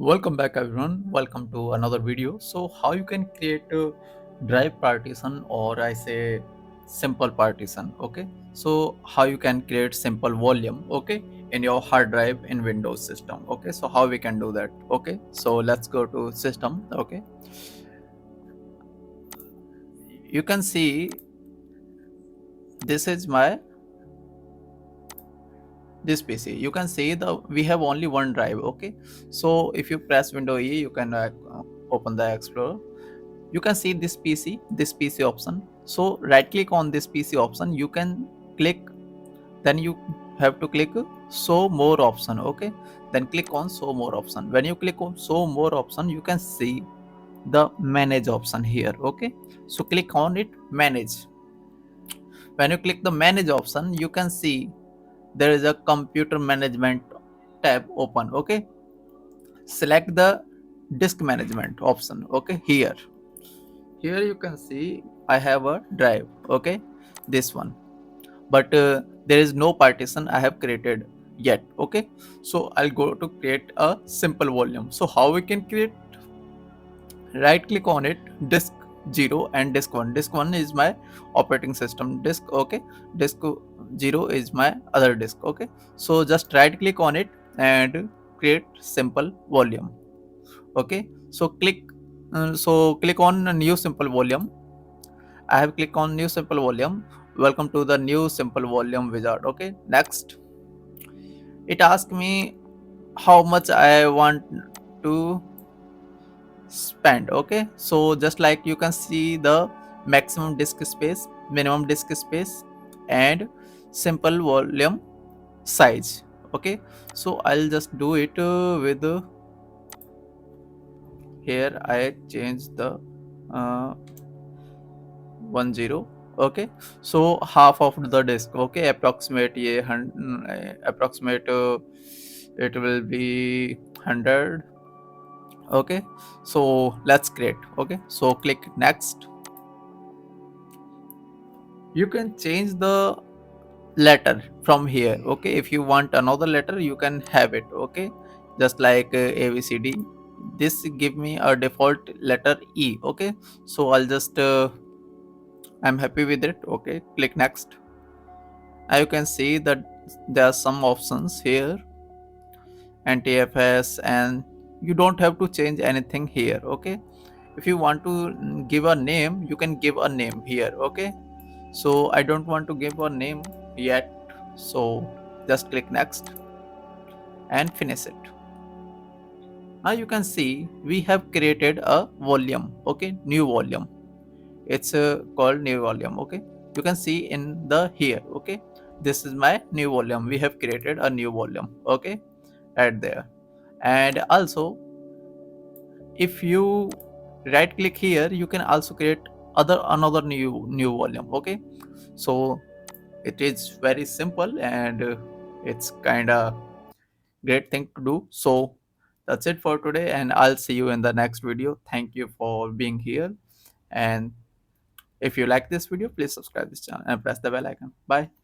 Welcome back everyone. Welcome to another video. So how you can create a drive partition, or I say simple partition. Okay, so how you can create simple volume, okay, in your hard drive in Windows system. Okay, so how we can do that. Okay, so let's go to system. Okay, you can see this is my this PC. You can see the we have only one drive. Okay, so if you press window E, you can open the Explorer. You can see this PC option. So right click on this PC option, you can click, then you have to click show more option. Okay, then click on show more option. When you click on show more option, you can see the manage option here. Okay, so click on it, manage. When you click the manage option, you can see there is a computer management tab open. Okay, select the disk management option. Okay, here you can see I have a drive. Okay, this one, but there is no partition I have created yet. Okay, so I'll go to create a simple volume. So how we can create? Right click on it, disk 0 and disk 1. Disk 1 is my operating system disk. Okay, disk 0 is my other disk. Okay, so just right click on it and create simple volume. Okay, so click on new simple volume. I have clicked on new simple volume. Welcome to the new simple volume wizard. Okay, next it asks me how much I want to spend. Okay, so just like you can see the maximum disk space, minimum disk space, and simple volume size. Okay, so I'll just do it with here I change the uh, 10. Okay, so half of the disk. Okay, approximate approximate it will be 100. Okay, so let's create. Okay, so click next. You can change the letter from here. Okay, if you want another letter, you can have it. Okay, just like ABCD. This give me a default letter E. Okay, so I'll just I'm happy with it. Okay, click next. Now you can see that there are some options here, NTFS, and you don't have to change anything here. Okay, if you want to give a name, you can give a name here. Okay, so I don't want to give a name yet, so just click next and finish it. Now you can see we have created a volume. Okay, new volume. It's called new volume. Okay, you can see in the here. Okay, this is my new volume. We have created a new volume. Okay, right there. And also if you right click here, you can also create another new volume. Okay, so it is very simple, and it's kind of great thing to do. So that's it for today, and I'll see you in the next video. Thank you for being here, and if you like this video, please subscribe this channel and press the bell icon. Bye.